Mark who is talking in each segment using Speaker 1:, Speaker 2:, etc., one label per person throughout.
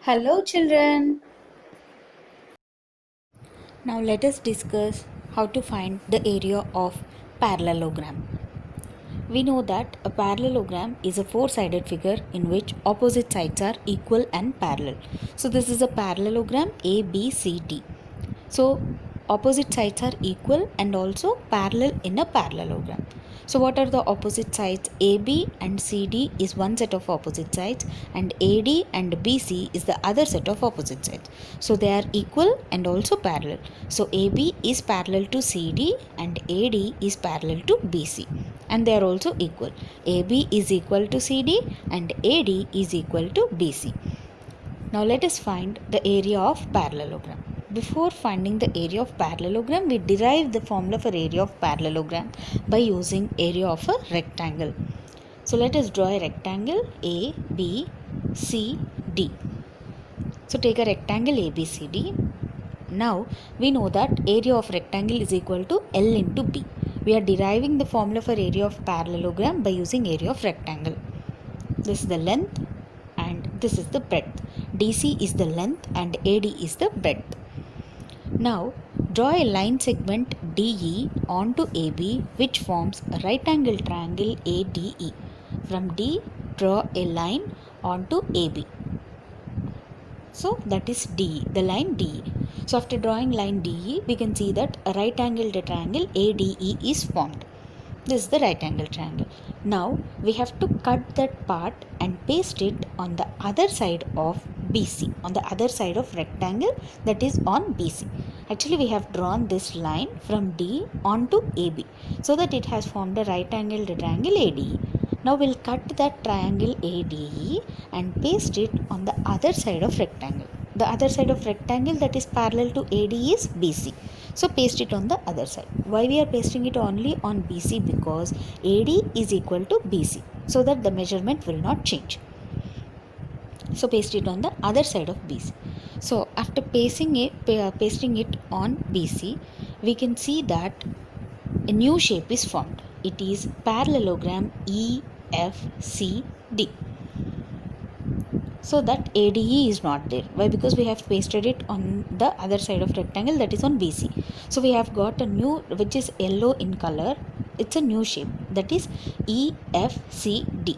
Speaker 1: Hello children. Now let us discuss how to find the area of parallelogram. We know that a parallelogram is a four-sided figure in which opposite sides are equal and parallel. So this is a parallelogram ABCD. So opposite sides are equal and also parallel in a parallelogram. So what are the opposite sides? AB and CD is one set of opposite sides and AD and BC is the other set of opposite sides. So they are equal and also parallel. So AB is parallel to CD and AD is parallel to BC and they are also equal. AB is equal to CD and AD is equal to BC. Now let us find the area of parallelogram. Before finding the area of parallelogram, we derive the formula for area of parallelogram by using area of a rectangle. So let us draw a rectangle A, B, C, D. So take a rectangle ABCD. Now we know that area of rectangle is equal to L into B. We are deriving the formula for area of parallelogram by using area of rectangle. This is the length and this is the breadth. DC is the length and AD is the breadth. Now draw a line segment DE onto AB which forms a right angle triangle ADE. From D, draw a line onto AB. So that is DE, the line DE. So after drawing line DE, we can see that a right angle triangle ADE is formed. This is the right angle triangle. Now we have to cut that part and paste it on the other side of BC, on the other side of rectangle, that is on BC. Actually we have drawn this line from D onto AB so that it has formed a right angle triangle ADE. Now we'll cut that triangle ADE and paste it on the other side of rectangle. The other side of rectangle that is parallel to AD is BC. So paste it on the other side. Why we are pasting it only on BC? Because AD is equal to BC, so that the measurement will not change. So paste it on the other side of BC. So after pasting it on BC, we can see that a new shape is formed. It is parallelogram EFCD. So that ADE is not there. Why? Because we have pasted it on the other side of rectangle, that is on BC. So we have got a new, which is yellow in color. It's a new shape, that is EFCD,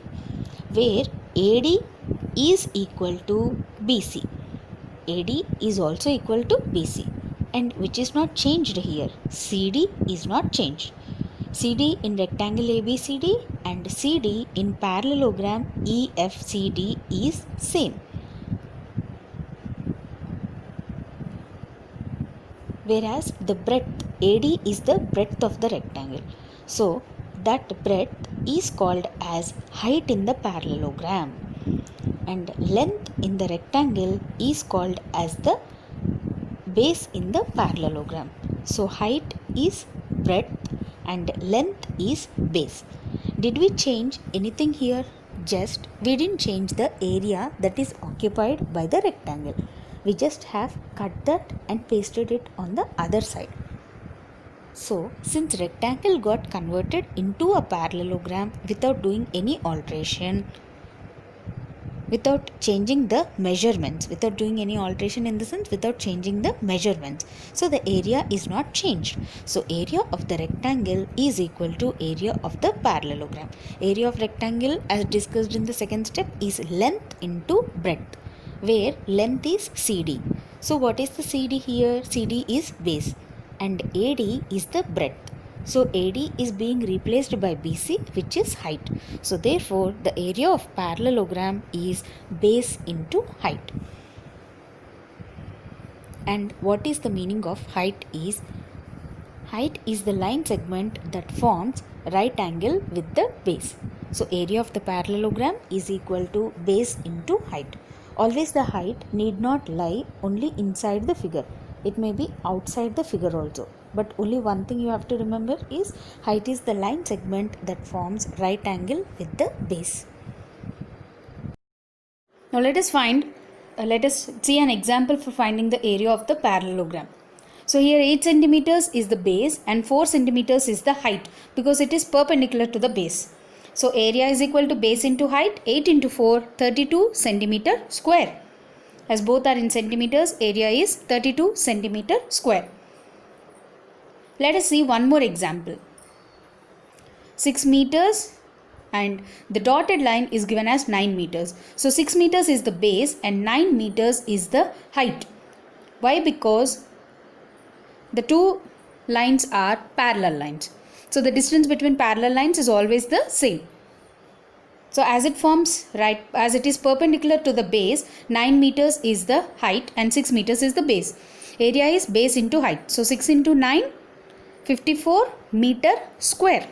Speaker 1: where AD is equal to BC. AD is also equal to BC, and which is not changed here. CD is not changed. CD in rectangle ABCD and CD in parallelogram EFCD is same. Whereas the breadth AD is the breadth of the rectangle. So that breadth is called as height in the parallelogram, and length in the rectangle is called as the base in the parallelogram. So height is breadth and length is base. Did we change anything here? Just we didn't change the area that is occupied by the rectangle. We just have cut that and pasted it on the other side. So since rectangle got converted into a parallelogram without doing any alteration, without changing the measurements, without doing any alteration in the sense without changing the measurements, so the area is not changed. So area of the rectangle is equal to area of the parallelogram. Area of rectangle, as discussed in the second step, is length into breadth, where length is CD. So what is the CD here? CD is base and AD is the breadth. So AD is being replaced by BC, which is height. So therefore the area of parallelogram is base into height. And what is the meaning of height is? Height is the line segment that forms right angle with the base. So area of the parallelogram is equal to base into height. Always the height need not lie only inside the figure. It may be outside the figure also. But only one thing you have to remember is height is the line segment that forms right angle with the base. Now let us see an example for finding the area of the parallelogram. So here 8 centimeters is the base and 4 centimeters is the height, because it is perpendicular to the base. So area is equal to base into height, 8 into 4, 32 centimeter square. As both are in centimeters, area is 32 centimeter square. Let us see one more example. 6 meters and the dotted line is given as 9 meters. So 6 meters is the base and 9 meters is the height. Why? Because the two lines are parallel lines. So the distance between parallel lines is always the same. So as it forms, right, as it is perpendicular to the base, 9 meters is the height and 6 meters is the base. Area is base into height. So 6 into 9, 54 meter square.